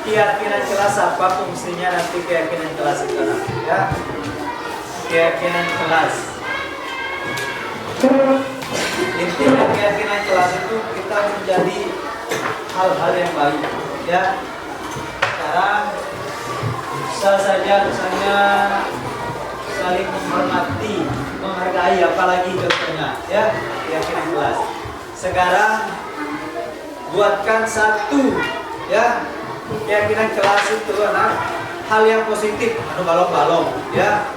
Keyakinan kelas apa fungsinya nanti keyakinan kelas itu, ya. Keyakinan kelas. Intinya keyakinan kelas itu kita menjadi hal-hal yang baik, ya. Sekarang bisa saja misalnya saling menghormati, menghargai, apalagi contohnya, ya, keyakinan kelas. Sekarang buatkan satu, ya, keyakinan kelas itu hal yang positif, balong-balong, ya.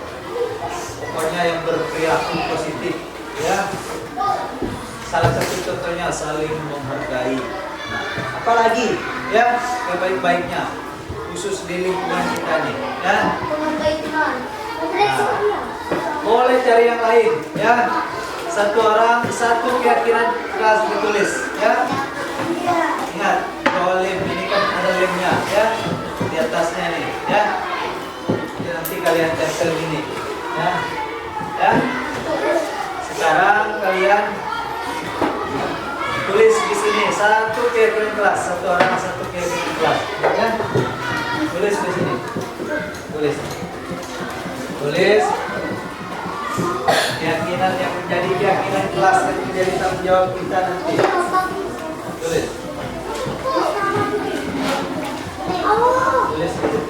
Pokoknya yang berperilaku positif, ya. Salah satu contohnya saling menghargai. Apalagi, ya, kebaik-baiknya, khusus di lingkungan kita nih, ya. Nah, boleh cari yang lain, ya. Satu orang, satu keyakinan kelas ditulis, ya. Ingat, kalau lem ini kan ada lemnya, ya, di atasnya nih, ya. Jadi nanti kalian tempel ini, ya. Ya. Sekarang kalian tulis di sini satu keyakinan kelas, satu orang satu keyakinan kelas, ya. Tulis di sini, tulis keyakinan yang menjadi keyakinan kelas dan menjadi tanggung jawab kita nanti. Tulis di situ.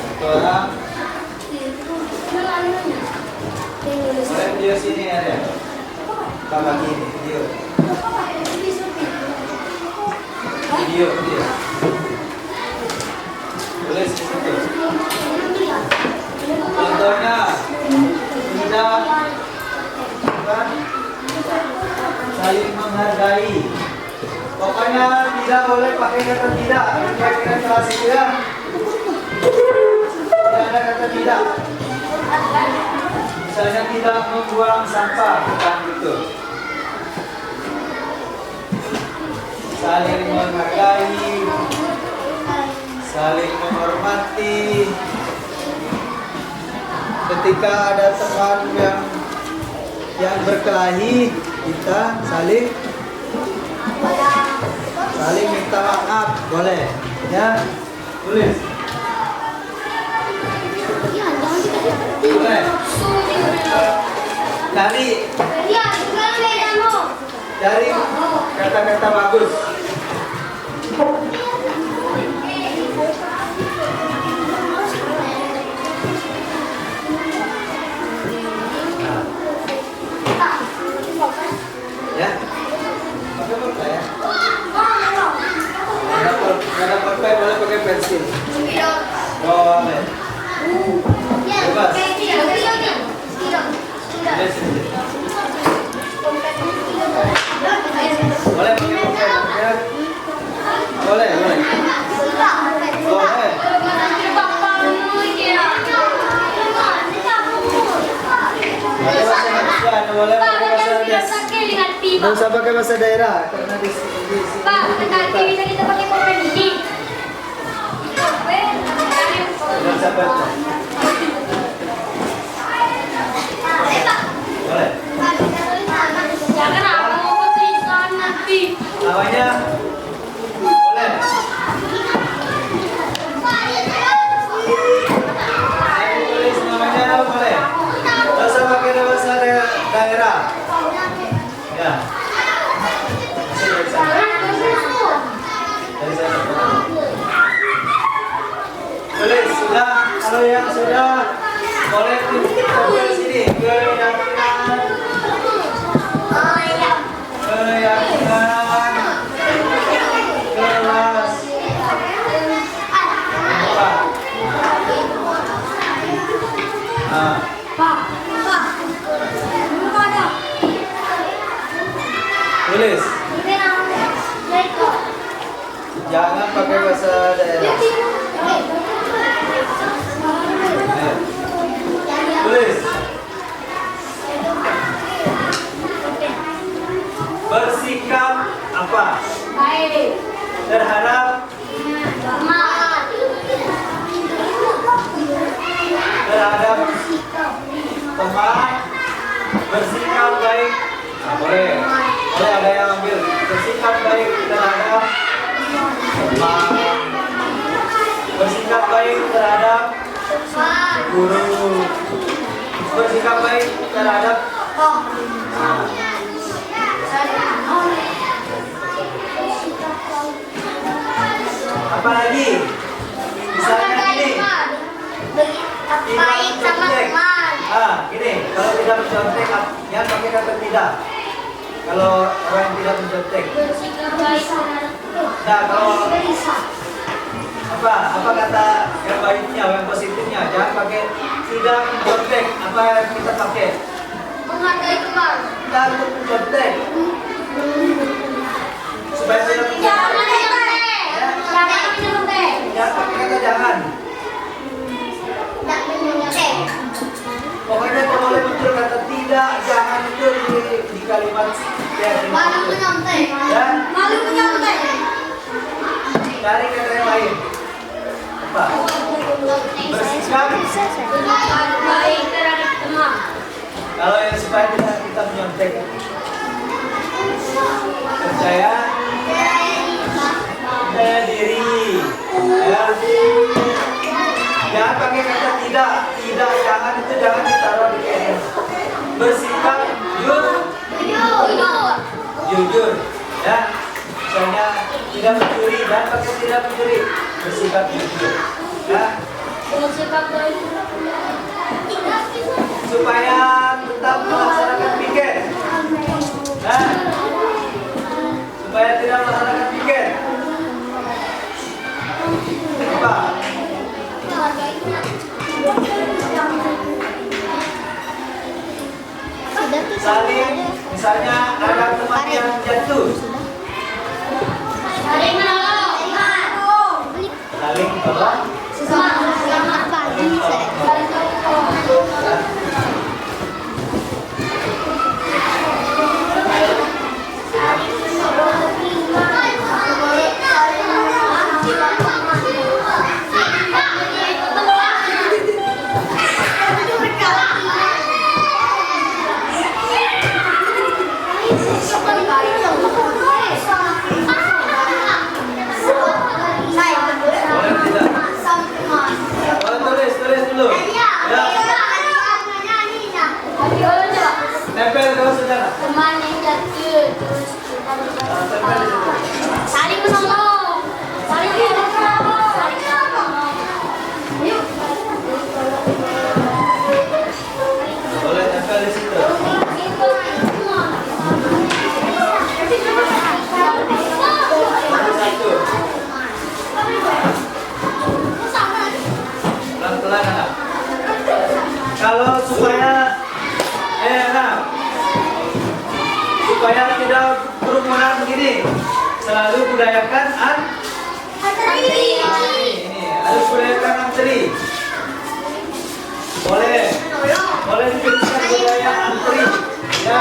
Satu orang. Boleh video sini ada. Bapak ini video. Tulis di situ. Contohnya tidak saling menghargai. Pokoknya tidak boleh pakai kata tidak. Keyakinan kelas itu, ya. Tidak ada kata tidak. Misalnya tidak membuang sampah, bukan gitu. Saling menghargai, saling menghormati. Ketika ada teman yang berkelahi, kita saling minta maaf, boleh, ya. Tulis. Boleh. Cari kata-kata bagus. Ya, pakai pulpen ya. Ada pulpen boleh pakai pensil. Boleh. Bebas. Nggak usah pakai bahasa daerah karena di Pak, tadi bisa kita pakai pulpen ini. Nggak usah baca. Boleh. Jangan aku mau tulisan nanti. Namanya boleh. Tulis namanya boleh. Nggak usah pakai bahasa daerah. Ya. Masih dari sana. Dari sana. Tulis sudah. Kalau yang sudah boleh tempel sini ke yang kanan. Keyakinan kelas empat. Tulis. Jangan pakai bahasa daerah. Tulis. Bersikap apa? Baik. Terhadap Maaf. teman. Bersikap baik. Nah, boleh. Boleh ada yang ambil. Bersikap baik terhadap teman. Bersikap baik terhadap guru. Bersikap baik terhadap apa lagi? Misalnya gini. Baik sama teman. Gini, kalau tidak mencontek, ya pakai kata tidak. Kalau orang yang tidak mencontek. Bersikap baik sama Nah, kalau apa kata yang baiknya, yang positifnya? Jangan pakai tidak mencontek. Apa yang kita pakai? menghargai teman. Kita untuk mencontek. Supaya tidak Jangan mencontek. menyontek. Jangan pakai kata jangan. Tidak menyontek. Pokoknya kalau boleh muncul kata tidak, jangan itu di kalimat Malu menyontek. ya. Malu menyontek. Cari kata yang lain. Apa? Bersikap. Baik terhadap teman. Kalau yang supaya tidak kita menyontek. Percaya diri. Ya. Jangan pakai kata tidak, jangan itu jangan ditaruh di kiri. Bersikap jujur, ya. Misalnya tidak mencuri, jangan pakai tidak mencuri. Bersikap jujur, ya. Bersikap baik. Supaya tetap melaksanakan piket, ya. Supaya tidak melaksanakan piket. Apa? Saling, misalnya ada teman yang jatuh, Saling menolong. saling tolong. Selamat pagi. Saling tolong. Boleh tidak? Boleh tulis dulu. Ya, tempel terus saudara. Teman yang jatuh terus kita Tempel di situ. saling menolong. Saling menolong. Saling menolong. Yuk. Boleh tempel di situ. Satu. Pelan-pelan anak. Kalau supaya supaya tidak kerumunan begini, selalu budayakan ini harus budayakan antri. Boleh diberikan budaya antri, ya.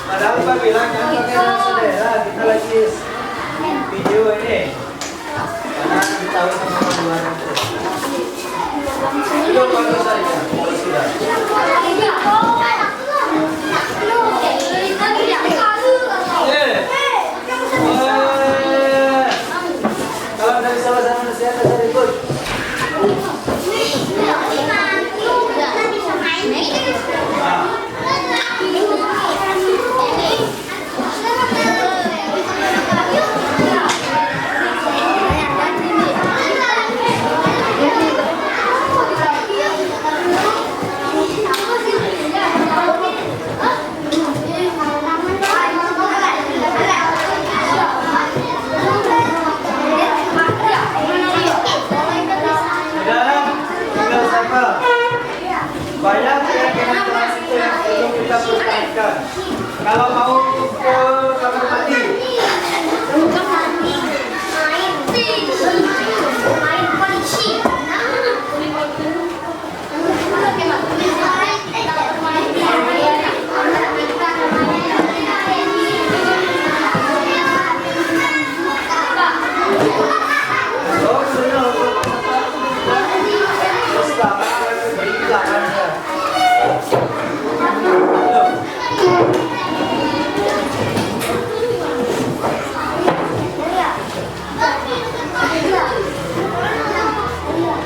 Padahal Pak bilang kan pakai nasi saudara, kita lagi video ini karena ditahu sama luar itu. Itu bagus saja, sudah. Kalau dari salah sama nasihat saya ribut. Banyak keyakinan kelas itu yang perlu kita pertahankan. Kalau mau ke kamar mandi,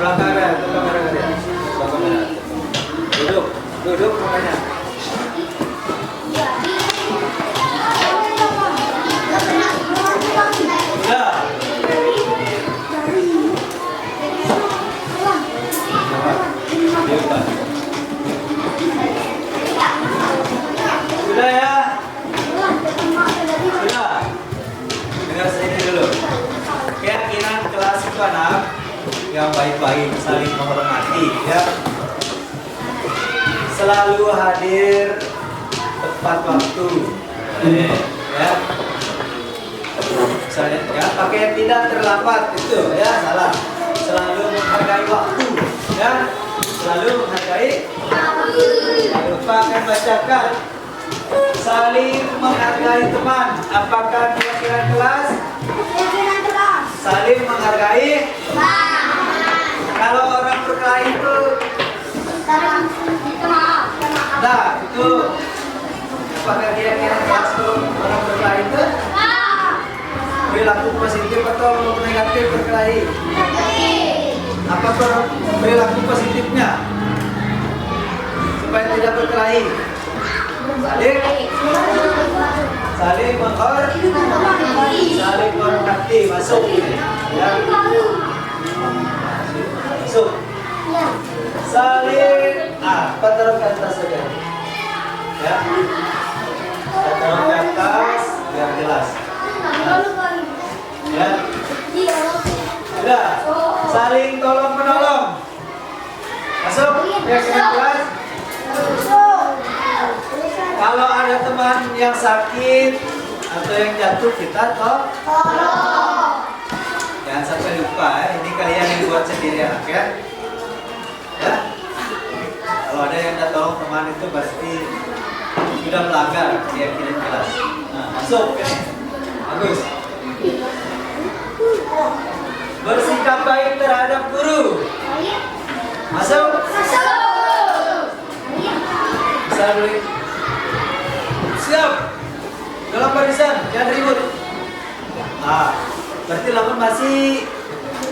belakang ada, itu kamera ada. Belakang ada. Duduk makanya. Sudah ya? Sudah. Dengar saya ini dulu. Keyakinan kelas itu anak yang baik-baik, saling menghormati, ya. Selalu hadir tepat waktu, ya. Misalnya, ya, pakai tidak terlambat itu, ya, salah. Selalu menghargai waktu, ya. Selalu menghargai. Lupa akan bacakan. Saling menghargai teman. Apakah keyakinan kelas? Saling menghargai. Kalau orang berkelahi itu, nah itu apakah keyakinan kelas orang berkelahi itu perilaku positif atau negatif berkelahi? Apa perilaku positifnya supaya tidak berkelahi? Saling menghormati, masuk, ya. Masuk. Saling, taruh ke atas saja, ya. Taruh ke atas biar jelas, ya. Sudah. Saling tolong menolong. Masuk. Ya, kelas. Kalau ada teman yang sakit atau yang jatuh, kita tolong. Jangan sampai lupa, ini kalian yang buat sendiri anak, ya. Ya. Kalau ada yang tidak tolong teman itu pasti sudah melanggar keyakinan kelas. Nah, masuk, ya. Bagus. Bersikap baik terhadap guru. Masuk. Bisa beli. Siap. Dalam barisan, jangan ribut. Berarti lamun masih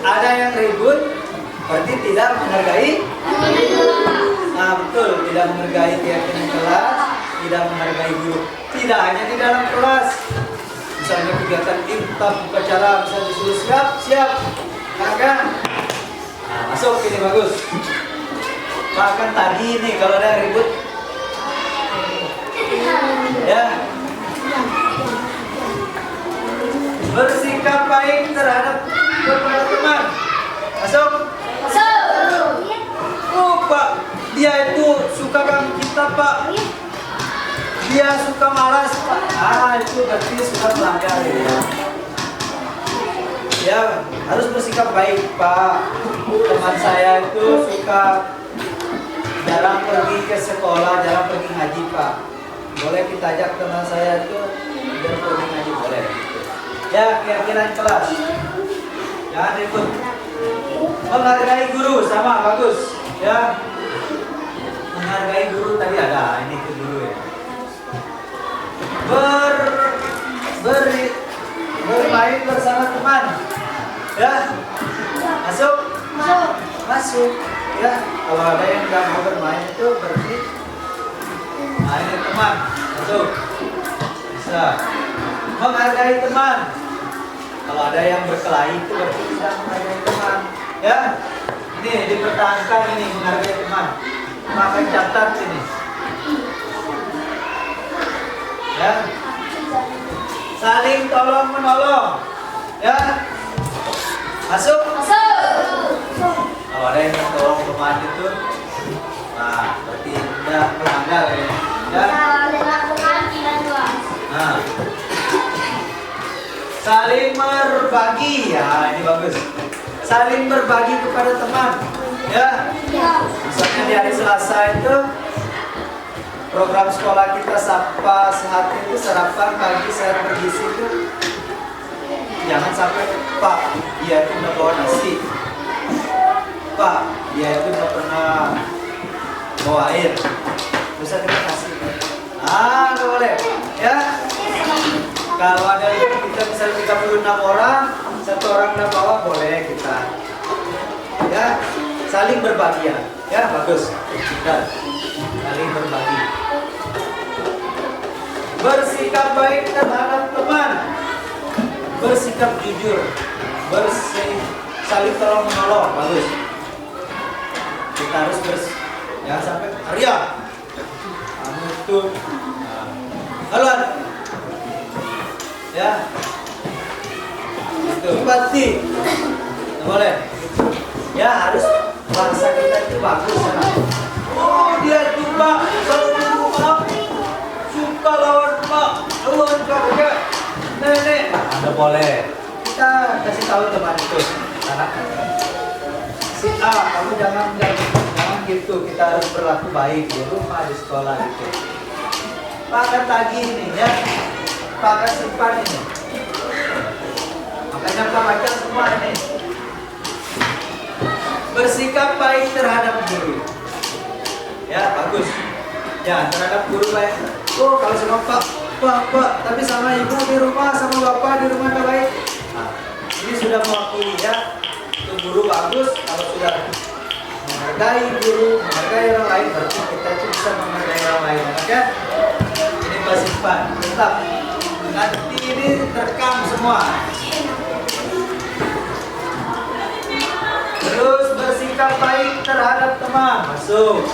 ada yang ribut, Berarti tidak menghargai. Nah betul, tidak menghargai keyakinan kelas, tidak menghargai guru. Tidak hanya di dalam kelas. Misalnya kegiatan intab upacara, misalnya disuruh siap, makan. Nah, masuk ini bagus. Makan tadi nih kalau ada ribut. Ya. Bersikap baik terhadap kepada teman. Masuk. Oh Pak, dia itu suka ganggu kita Pak. Dia suka malas Pak. Itu berarti suka melanggar ya. Ya, harus bersikap baik Pak. Teman saya itu suka jarang pergi ke sekolah, jarang pergi ngaji Pak. Boleh kita ajak teman saya itu biar pergi ngaji boleh. Ya, keyakinan kelas. Jangan ribut. Menghargai guru sama bagus. Ya. Menghargai guru tadi ada, ini ke guru ya. Bermain bersama teman. Ya. Masuk. Ya. Kalau ada yang nggak mau bermain itu berarti ini teman. Masuk. Bisa. Menghargai teman. Kalau ada yang berkelahi itu berarti tidak menghargai teman. Ya. Ini dipertahankan ini menghargai teman. Maka catat ini. Ya. Saling tolong menolong. Ya. Masuk. Kalau ada yang tolong teman itu, nah berarti tidak melanggar ya. Ya. Nah. Saling berbagi ya, ini bagus. Saling berbagi kepada teman. Ya. Misalnya di hari Selasa itu program sekolah kita Sapa Sehat itu sarapan pagi sehat bergizi itu jangan sampai Pak dia itu nggak bawa nasi, Pak dia itu nggak pernah bawa air, bisa kita kasih. Nggak boleh ya. Kalau ada kita misalnya 36 orang, satu orang nggak bawa boleh kita ya. Saling berbagi ya bagus. Dan saling berbagi. Bersikap baik terhadap teman. Bersikap jujur. Saling tolong menolong bagus. Kita harus jangan sampai ria. Kamu itu halan. Ya. Itu pasti. Boleh. Ya harus bahasa kita itu bagus ya. Oh dia itu Pak suka lawan Pak, lawan kakak, nenek. Anda boleh. Kita kasih tahu teman itu, anak. Si A, kamu jangan gitu. Kita harus berlaku baik di rumah, di sekolah itu. Pak kan tagih ini ya, Pak kan simpan ini. Makanya Pak baca semua ini. Bersikap baik terhadap guru. Ya, bagus. Ya, terhadap guru baik. Oh, kalau sama Pak, tapi sama ibu di rumah, sama bapak di rumah tak baik. Nah, ini sudah mewakili ya. Itu guru bagus. Kalau sudah menghargai guru, menghargai orang lain, berarti kita itu bisa menghargai orang lain. Ya? Ini simpan, tetap. Nanti ini terekam semua. Terus bersikap baik terhadap teman. Masuk.